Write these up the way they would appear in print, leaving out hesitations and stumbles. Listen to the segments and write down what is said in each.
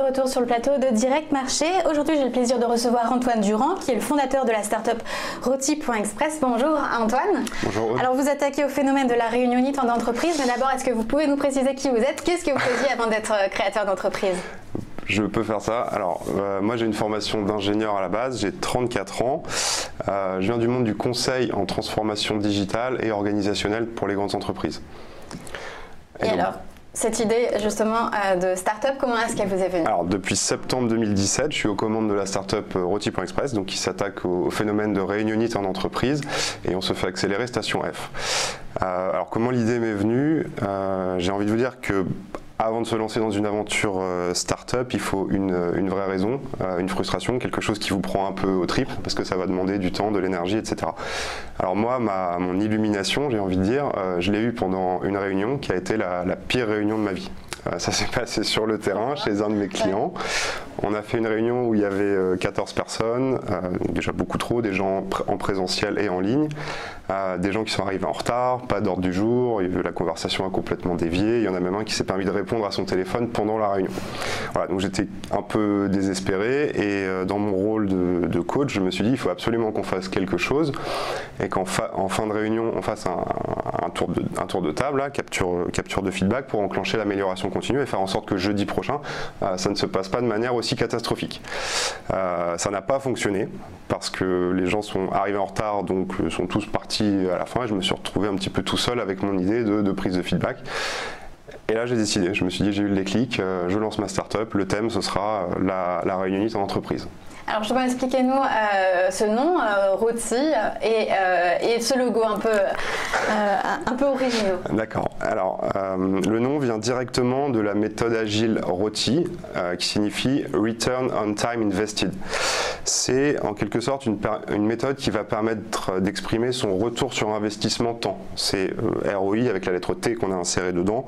retour sur le plateau de Direct Marché. Aujourd'hui, j'ai le plaisir de recevoir Antoine Durand, qui est le fondateur de la start-up Roti.express. Bonjour Antoine. Bonjour. Alors vous attaquez au phénomène de la réunionite en entreprise, mais d'abord, est-ce que vous pouvez nous préciser qui vous êtes? Qu'est-ce que vous faisiez avant d'être créateur d'entreprise? Je peux faire ça. Alors, moi j'ai une formation d'ingénieur à la base, j'ai 34 ans. Je viens du monde du conseil en transformation digitale et organisationnelle pour les grandes entreprises. Et alors, cette idée justement de start-up, comment est-ce qu'elle vous est venue? Alors, depuis septembre 2017, je suis aux commandes de la start-up Roti.express, donc qui s'attaque au phénomène de réunionite en entreprise, et on se fait accélérer Station F. Alors, comment l'idée m'est venue? J'ai envie de vous dire que avant de se lancer dans une aventure start-up, il faut une vraie raison, une frustration, quelque chose qui vous prend un peu aux tripes, parce que ça va demander du temps, de l'énergie, etc. Alors moi, mon illumination, j'ai envie de dire, je l'ai eue pendant une réunion qui a été la pire réunion de ma vie. Ça s'est passé sur le terrain, chez un de mes clients. On a fait une réunion où il y avait 14 personnes, déjà beaucoup trop, des gens en présentiel et en ligne, des gens qui sont arrivés en retard, pas d'ordre du jour, la conversation a complètement dévié, il y en a même un qui s'est permis de répondre à son téléphone pendant la réunion. Voilà, donc j'étais un peu désespéré et dans mon rôle de coach, je me suis dit il faut absolument qu'on fasse quelque chose et qu'en fin de réunion, on fasse un tour de table, là, capture de feedback pour enclencher l'amélioration continue et faire en sorte que jeudi prochain, ça ne se passe pas de manière aussi catastrophique. Ça n'a pas fonctionné parce que les gens sont arrivés en retard, donc sont tous partis à la fin et je me suis retrouvé un petit peu tout seul avec mon idée de prise de feedback. Et là j'ai décidé, je me suis dit j'ai eu le déclic, je lance ma start-up, le thème ce sera la réunionite en entreprise. Alors justement, expliquez-nous ce nom, Roti, et ce logo un peu originaux. D'accord. Alors, le nom vient directement de la méthode agile Roti, qui signifie Return on Time Invested. C'est en quelque sorte une méthode qui va permettre d'exprimer son retour sur investissement temps. C'est ROI avec la lettre T qu'on a insérée dedans.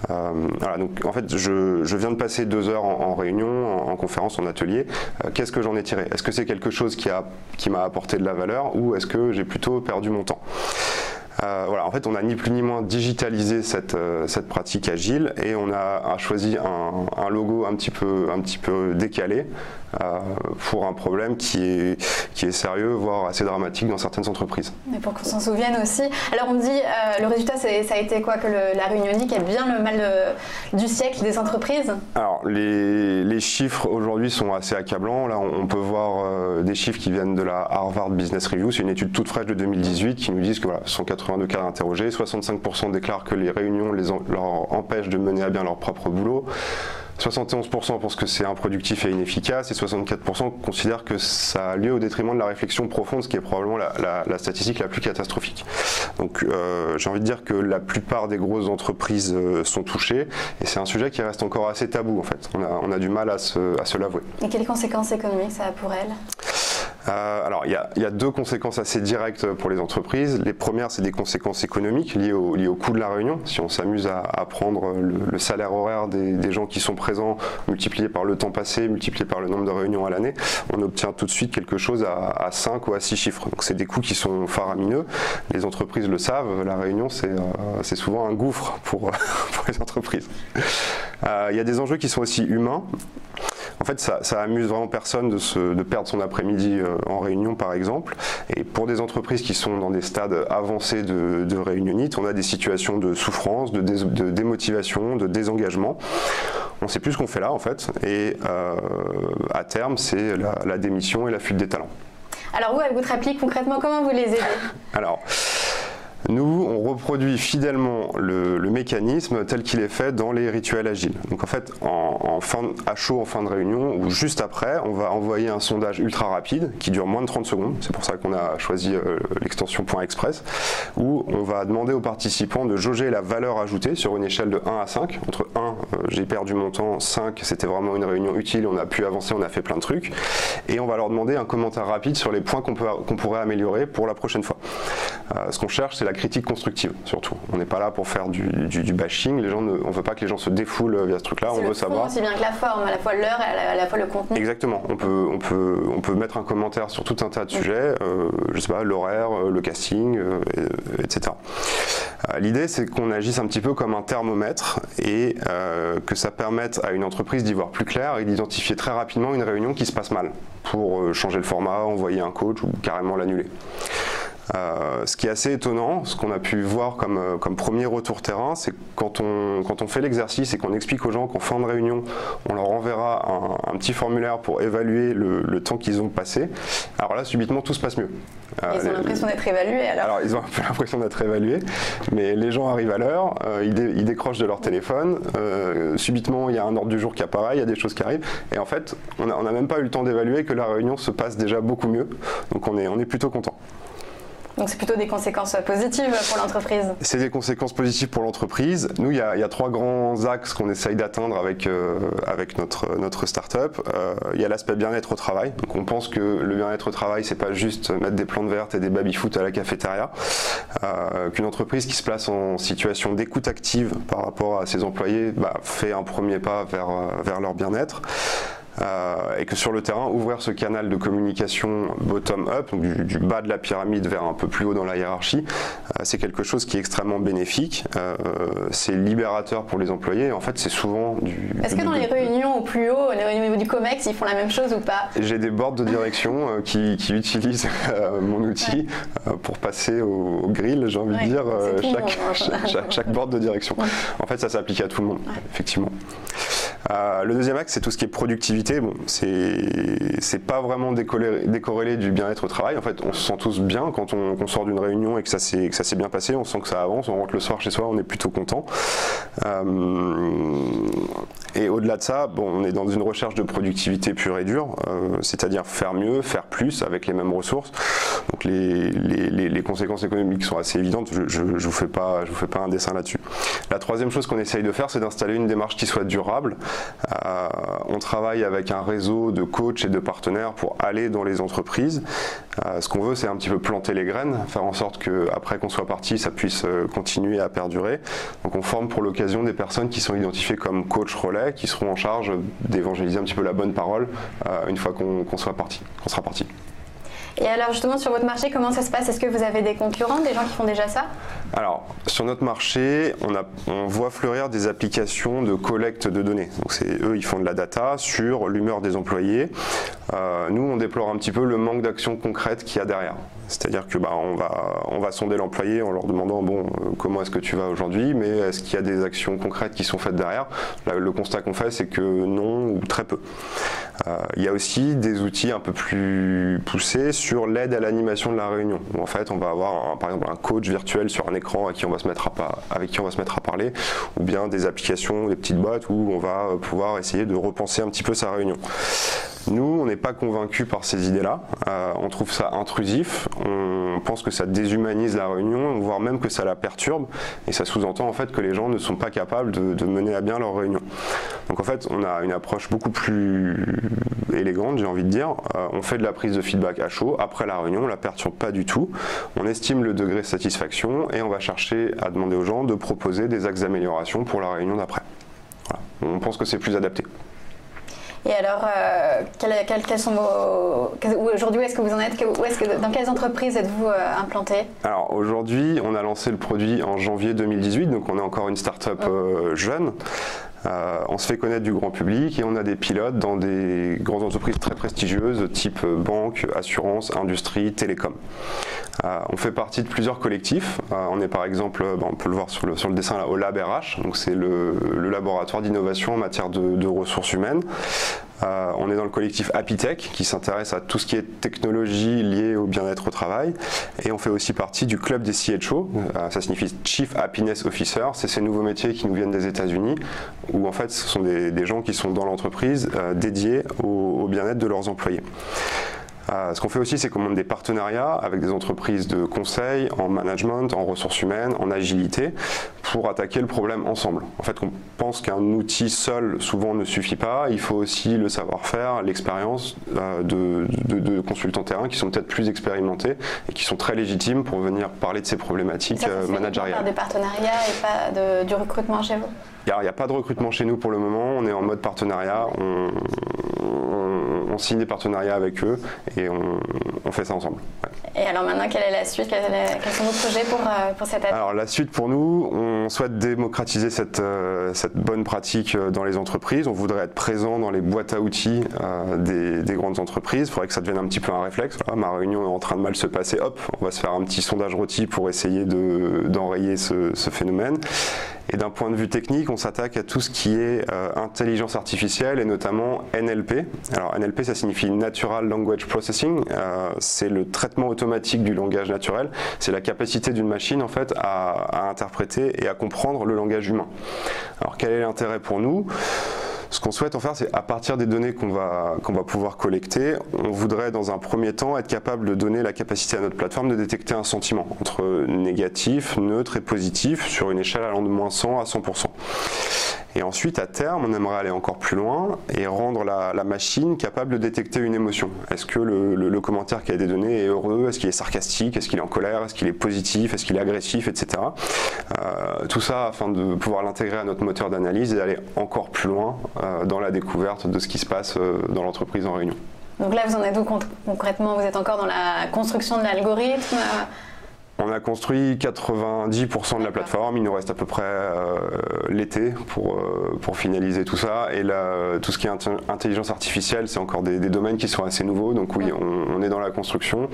Voilà, donc en fait, je viens de passer 2 heures en réunion, en conférence, en atelier. Qu'est-ce que j'en ai tiré? Est-ce que c'est quelque chose qui m'a apporté de la valeur ou est-ce que j'ai plutôt perdu mon temps? Voilà, en fait, on a ni plus ni moins digitalisé cette pratique agile et on a choisi un logo un petit peu décalé pour un problème qui est sérieux, voire assez dramatique dans certaines entreprises. Mais pour qu'on s'en souvienne aussi. Alors on dit, le résultat, ça a été quoi? Que la réunionique est bien le mal du siècle des entreprises? Alors, les chiffres aujourd'hui sont assez accablants. Là, on peut voir des chiffres qui viennent de la Harvard Business Review. C'est une étude toute fraîche de 2018 qui nous dit que voilà, 182 cas interrogés, 65% déclarent que les réunions leur empêchent de mener à bien leur propre boulot. 71% pensent que c'est improductif et inefficace et 64% considèrent que ça a lieu au détriment de la réflexion profonde, ce qui est probablement la statistique la plus catastrophique. Donc j'ai envie de dire que la plupart des grosses entreprises sont touchées et c'est un sujet qui reste encore assez tabou en fait. On a du mal à se l'avouer. Et quelles conséquences économiques ça a pour elles? Alors il y a 2 conséquences assez directes pour les entreprises. Les premières, c'est des conséquences économiques liées au coût de la réunion. Si on s'amuse à prendre le salaire horaire des gens qui sont présents, multiplié par le temps passé, multiplié par le nombre de réunions à l'année, on obtient tout de suite quelque chose à 5 ou à 6 chiffres. Donc c'est des coûts qui sont faramineux. Les entreprises le savent, la réunion c'est souvent un gouffre pour les entreprises. Il y a des enjeux qui sont aussi humains. En fait, ça amuse vraiment personne de perdre son après-midi en réunion, par exemple. Et pour des entreprises qui sont dans des stades avancés de réunionnite, on a des situations de souffrance, de démotivation, de désengagement. On ne sait plus ce qu'on fait là, en fait. Et à terme, c'est la démission et la fuite des talents. Alors vous, avec votre appli, concrètement, comment vous les aidez? Alors, nous, on reproduit fidèlement le mécanisme tel qu'il est fait dans les rituels agiles. Donc en fait, à chaud en fin de réunion ou juste après, on va envoyer un sondage ultra rapide qui dure moins de 30 secondes. C'est pour ça qu'on a choisi l'extension .express, où on va demander aux participants de jauger la valeur ajoutée sur une échelle de 1 à 5. Entre 1, j'ai perdu mon temps, 5, c'était vraiment une réunion utile, on a pu avancer, on a fait plein de trucs. Et on va leur demander un commentaire rapide sur les points qu'on pourrait améliorer pour la prochaine fois. Ce qu'on cherche, c'est la critique constructive surtout. On n'est pas là pour faire du bashing, on ne veut pas que les gens se défoulent via ce truc-là, on veut savoir. C'est aussi bien que la forme, à la fois l'heure et à la fois le contenu. Exactement, on peut mettre un commentaire sur tout un tas de sujets, je sais pas, l'horaire, le casting, etc. L'idée, c'est qu'on agisse un petit peu comme un thermomètre et que ça permette à une entreprise d'y voir plus clair et d'identifier très rapidement une réunion qui se passe mal pour changer le format, envoyer un coach ou carrément l'annuler. Ce qui est assez étonnant, ce qu'on a pu voir comme premier retour terrain, c'est quand on fait l'exercice et qu'on explique aux gens qu'en fin de réunion, on leur enverra un petit formulaire pour évaluer le temps qu'ils ont passé. Alors là, subitement, tout se passe mieux. Ils ont l'impression d'être évalués alors. Alors ils ont un peu l'impression d'être évalués, mais les gens arrivent à l'heure, ils décrochent de leur téléphone, subitement il y a un ordre du jour qui apparaît, il y a des choses qui arrivent, et en fait on n'a même pas eu le temps d'évaluer que la réunion se passe déjà beaucoup mieux, donc on est plutôt content. Donc c'est plutôt des conséquences positives pour l'entreprise. C'est des conséquences positives pour l'entreprise. Nous, il y a 3 grands axes qu'on essaye d'atteindre avec notre start-up. Il y a l'aspect bien-être au travail. Donc on pense que le bien-être au travail, c'est pas juste mettre des plantes vertes et des baby-foot à la cafétéria. Qu'une entreprise qui se place en situation d'écoute active par rapport à ses employés fait un premier pas vers leur bien-être. Et que sur le terrain, ouvrir ce canal de communication bottom-up, donc du bas de la pyramide vers un peu plus haut dans la hiérarchie, c'est quelque chose qui est extrêmement bénéfique, c'est libérateur pour les employés, en fait c'est souvent Est-ce que dans les réunions au plus haut, au niveau du COMEX, ils font la même chose ou pas? J'ai des boards de direction qui utilisent mon outil pour passer au grill, j'ai envie de dire, chaque board de direction. En fait ça s'applique à tout le monde, effectivement. Le deuxième axe, c'est tout ce qui est productivité. Bon, c'est pas vraiment décorrélé du bien-être au travail. En fait, on se sent tous bien quand on sort d'une réunion et que ça s'est bien passé. On sent que ça avance. On rentre le soir chez soi, on est plutôt content. Et au-delà de ça, on est dans une recherche de productivité pure et dure, c'est-à-dire faire mieux, faire plus avec les mêmes ressources. Donc les conséquences économiques sont assez évidentes. Je vous fais pas un dessin là-dessus. La troisième chose qu'on essaye de faire, c'est d'installer une démarche qui soit durable. On travaille avec un réseau de coachs et de partenaires pour aller dans les entreprises. Ce qu'on veut, c'est un petit peu planter les graines, faire en sorte qu'après qu'on soit parti, ça puisse continuer à perdurer. Donc on forme pour l'occasion des personnes qui sont identifiées comme coach relais, qui seront en charge d'évangéliser un petit peu la bonne parole une fois qu'on sera parti. Et alors justement sur votre marché, comment ça se passe? Est-ce que vous avez des concurrents, des gens qui font déjà ça? Alors sur notre marché, on voit fleurir des applications de collecte de données. Donc eux, ils font de la data sur l'humeur des employés. Nous, on déplore un petit peu le manque d'action concrète qu'il y a derrière. C'est-à-dire que on va sonder l'employé en leur demandant comment est-ce que tu vas aujourd'hui, mais est-ce qu'il y a des actions concrètes qui sont faites derrière? Là, le constat qu'on fait, c'est que non ou très peu. Il y a aussi des outils un peu plus poussés sur l'aide à l'animation de la réunion. Où en fait, on va avoir par exemple un coach virtuel sur un écran avec qui on va se mettre à parler, ou bien des applications, des petites boîtes où on va pouvoir essayer de repenser un petit peu sa réunion. Nous, on n'est pas convaincus par ces idées-là. On trouve ça intrusif. On pense que ça déshumanise la réunion, voire même que ça la perturbe. Et ça sous-entend en fait que les gens ne sont pas capables de mener à bien leur réunion. Donc en fait, on a une approche beaucoup plus élégante, j'ai envie de dire. On fait de la prise de feedback à chaud après la réunion, on la perturbe pas du tout. On estime le degré de satisfaction et on va chercher à demander aux gens de proposer des axes d'amélioration pour la réunion d'après. Voilà. On pense que c'est plus adapté. Et alors, quels sont aujourd'hui, où est-ce que vous en êtes? Dans quelles entreprises êtes-vous implanté? Alors aujourd'hui, on a lancé le produit en janvier 2018, donc on est encore une start-up jeune. On se fait connaître du grand public et on a des pilotes dans des grandes entreprises très prestigieuses, type banque, assurance, industrie, télécom. On fait partie de plusieurs collectifs. On est par exemple, on peut le voir sur le dessin là, au Lab RH, donc c'est le laboratoire d'innovation en matière de ressources humaines. On est dans le collectif Happytech qui s'intéresse à tout ce qui est technologie liée au bien-être au travail, et on fait aussi partie du club des CHO, ça signifie Chief Happiness Officer, c'est ces nouveaux métiers qui nous viennent des États-Unis, où en fait ce sont des gens qui sont dans l'entreprise dédiés au bien-être de leurs employés. Ce qu'on fait aussi, c'est qu'on monte des partenariats avec des entreprises de conseil en management, en ressources humaines, en agilité, pour attaquer le problème ensemble. En fait, on pense qu'un outil seul souvent ne suffit pas, il faut aussi le savoir-faire, l'expérience de consultants terrain qui sont peut-être plus expérimentés et qui sont très légitimes pour venir parler de ces problématiques managériales. Par des partenariats et pas du recrutement chez vous? Il n'y a pas de recrutement chez nous pour le moment, on est en mode partenariat, on signe des partenariats avec eux et on fait ça ensemble. Ouais. Et alors maintenant, quelle est la suite? Quels sont vos projets pour cette année? Alors la suite pour nous, on souhaite démocratiser cette bonne pratique dans les entreprises. On voudrait être présent dans les boîtes à outils des grandes entreprises. Il faudrait que ça devienne un petit peu un réflexe. Voilà, ma réunion est en train de mal se passer, hop, on va se faire un petit sondage rôti pour essayer d'enrayer ce phénomène. Et d'un point de vue technique, on s'attaque à tout ce qui est intelligence artificielle et notamment NLP. Alors NLP, ça signifie Natural Language Processing. C'est le traitement automatique du langage naturel. C'est la capacité d'une machine en fait à interpréter et à comprendre le langage humain. Alors quel est l'intérêt pour nous ? Ce qu'on souhaite en faire, c'est à partir des données qu'on va pouvoir collecter, on voudrait dans un premier temps être capable de donner la capacité à notre plateforme de détecter un sentiment entre négatif, neutre et positif sur une échelle allant de moins 100 à 100%. Et ensuite, à terme, on aimerait aller encore plus loin et rendre la machine capable de détecter une émotion. Est-ce que le commentaire qui a été donné est heureux? Est-ce qu'il est sarcastique? Est-ce qu'il est en colère? Est-ce qu'il est positif? Est-ce qu'il est agressif? Etc. Tout ça afin de pouvoir l'intégrer à notre moteur d'analyse et d'aller encore plus loin dans la découverte de ce qui se passe dans l'entreprise en réunion. Donc là, vous en êtes où concrètement? Vous êtes encore dans la construction de l'algorithme? On a construit 90% de la plateforme, il nous reste à peu près l'été pour finaliser tout ça. Et là, tout ce qui est intelligence artificielle, c'est encore des domaines qui sont assez nouveaux. Donc oui, on est dans la construction.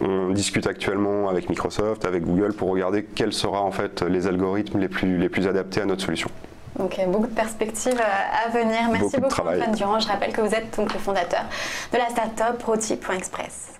On discute actuellement avec Microsoft, avec Google pour regarder quels seront en fait les algorithmes les plus adaptés à notre solution. Donc beaucoup de perspectives à venir. Merci beaucoup Antoine Durand. Je rappelle que vous êtes donc le fondateur de la start-up Roti.Express.